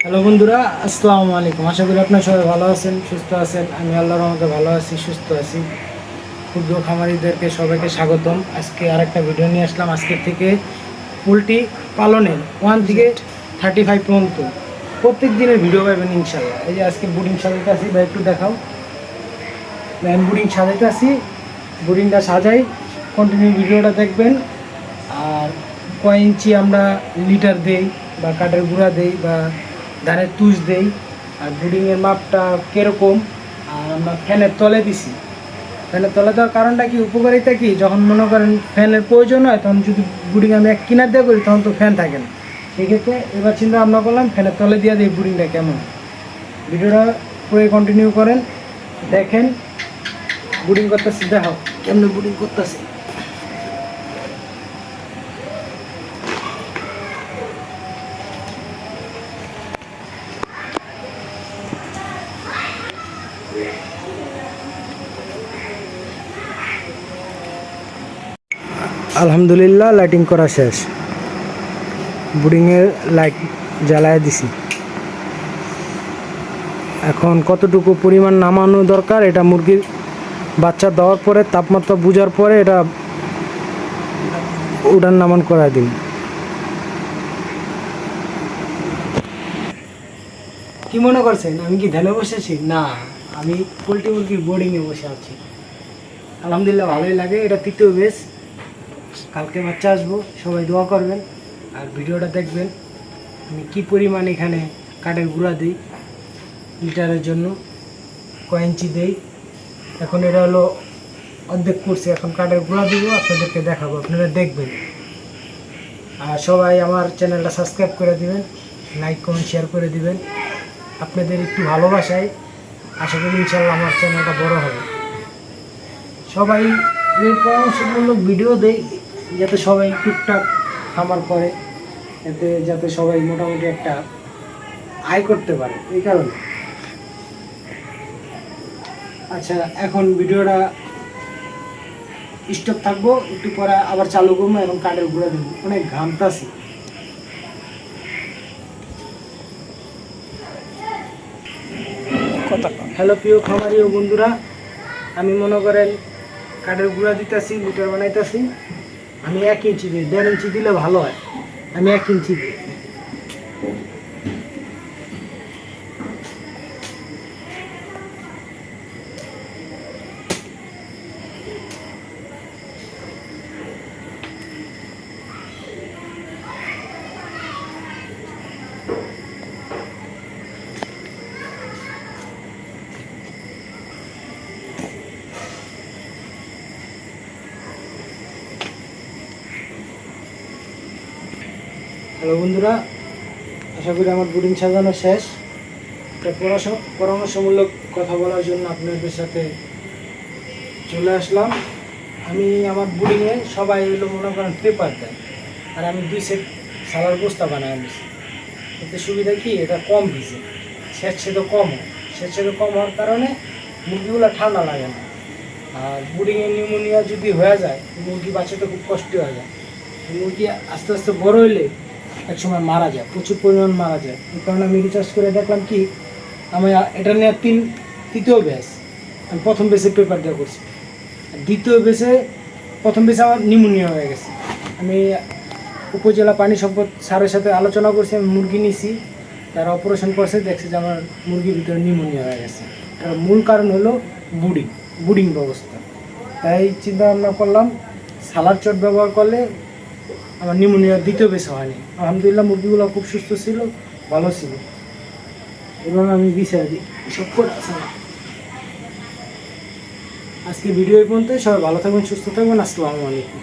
Hello বন্ধুরা, আসসালামু আলাইকুম। আশা করি আপনারা সবাই ভালো আছেন, সুস্থ আছেন। আমি আল্লাহর রহমতে ভালো আছি, সুস্থ আছি। ক্ষুদ্র খামারিদেরকে সবাইকে স্বাগতম। আজকে আরেকটা ভিডিও নিয়ে আসলাম। আজকের থেকে পোলট্রি পালনের 1 থেকে 35 পর্যন্ত প্রত্যেক দিনের ভিডিও পাবেন ইনশাল্লাহ। এই যে আজকে বুডিং সাজাইতে আসি, বা একটু দেখাও। আমি বুডিং সাজাইতে আসি, বুডিংটা সাজাই, কন্টিনিউ ভিডিওটা দেখবেন। আর কয় ইঞ্চি আমরা লিটার দেই, বা কাঠের গুঁড়া দেই, বা ধানের তুষ দেই, আর বুডিংয়ের মাপটা কীরকম, আর আমরা ফ্যানের তলে দিছি। ফ্যানের তলে দেওয়ার কারণটা কি, উপকারিতা কি, যখন মনে করেন ফ্যানের প্রয়োজন হয়, তখন যদি বুডিং আমি এক কিনার দিয়ে করি, তখন তো ফ্যান থাকে না। সেক্ষেত্রে এবার চিন্তা ভাবনা করলাম ফ্যানের তলে দিয়ে দিই বুডিংটা কেমন। ভিডিওটা পুরো কন্টিনিউ করেন, দেখেন বুডিং করতেছি, দেখাও কেমন বুডিং করতেছি। আলহামদুলিল্লাহ, লাইটিং করা শেষ। বুডিংয়ের লাইট জ্বালায় দিছি। এখন কতটুকু পরিমাণ নামানো দরকার, এটা মুরগির বাচ্চা দেওয়ার পরে তাপমাত্রা বোঝার পরে এটা উড়ান নামান করা দিন। কি মনে করছেন আমি কি ধ্যানে বসেছি? না, আমি পোলট্রি মুরগির বোর্ডিংয়ে বসে আছি। আলহামদুলিল্লাহ, ভালোই লাগে। এটা তৃতীয় বেশ। কালকে বাচ্চা আসবো, সবাই দোয়া করবেন আর ভিডিওটা দেখবেন। আমি কি পরিমাণ এখানে কাঠের গুঁড়া দিই লিটারের জন্য, কয় ইঞ্চি দেই। এখন এটা হলো অর্ধেক করছি, এখন কাঠের গুঁড়া দিব, আপনাদেরকে দেখাবো, আপনারা দেখবেন। আর সবাই আমার চ্যানেলটা সাবস্ক্রাইব করে দিবেন, লাইক কমেন্ট শেয়ার করে দিবেন। আপনাদের একটু ভালোবাসায় আশা করি ইনশাল্লাহ আমার চ্যানেলটা বড় হবে। সবাই এই পরামর্শমূলক ভিডিও দেয় যাতে সবাই টুকটাক খামার করে, এতে যাতে সবাই মোটামুটি একটা আয় করতে পারে, এই কারণে। আচ্ছা, এখন ভিডিওটা স্টপ থাকবো, একটু পরে আবার চালু করবো এবং কাঠের গুঁড়া দেবো। অনেক ঘামতাছি। হ্যালো প্রিয় খামারি ও বন্ধুরা, আমি মনে করেন কাঠের গুঁড়া দিতেছি, লিটার বানাইতেছি। আমি 1 ইঞ্চি দিই, 1.5 ইঞ্চি দিলে ভালো হয়। আমি 1 ইঞ্চি দিই। হ্যালো বন্ধুরা, আশা করি আমার বুডিং সাজানো শেষ। একটা পরামর্শমূলক কথা বলার জন্য আপনাদের সাথে চলে আসলাম। আমি আমার বুডিংয়ে সবাই হলো মনে করেন পেপার দেয়, আর আমি 2 সেট সালার বস্তা বানায় নিছি। এতে সুবিধা কি, এটা কম ভিজে, স্যাঁতসেঁতো কম হয়। স্যাঁতসেঁতো কম হওয়ার কারণে মুরগিগুলো ঠান্ডা লাগে না। আর বুডিংয়ে নিউমোনিয়া যদি হয়ে যায়, মুরগি বাচ্চাতে খুব কষ্ট হয়ে যায়। মুরগি আস্তে আস্তে বড় হইলে একসময় মারা যায়, প্রচুর পরিমাণ মারা যায়। এই কারণে আমি রিসার্চ করে দেখলাম কি, আমি এটা নিয়ে তৃতীয় ব্যাচ। আমি প্রথম ব্যাচে পেপার দেওয়া করছি, দ্বিতীয় ব্যাচে প্রথম ব্যাচে আমার নিউমোনিয়া হয়ে গেছে। আমি উপজেলা পানি সম্পদ স্যারের সাথে আলোচনা করছি, আমি মুরগি নিছি, তারা অপারেশন করছে, দেখছে যে আমার মুরগির ভিতরে নিউমোনিয়া হয়ে গেছে। তার মূল কারণ হলো বুডিং ব্যবস্থা। তাই চিন্তা ভাবনা করলাম সালার চট ব্যবহার করলে আমার নিউমোনিয়ার দ্বিতীয় বেশি হয়নি। আলহামদুলিল্লাহ, মুরগিগুলো খুব সুস্থ ছিল, ভালো ছিল, এবং আমি বিছাই দিই সব করে। আজকে ভিডিও এই পর্যন্ত। সবাই ভালো থাকবেন, সুস্থ থাকবেন। আসসালামু আলাইকুম।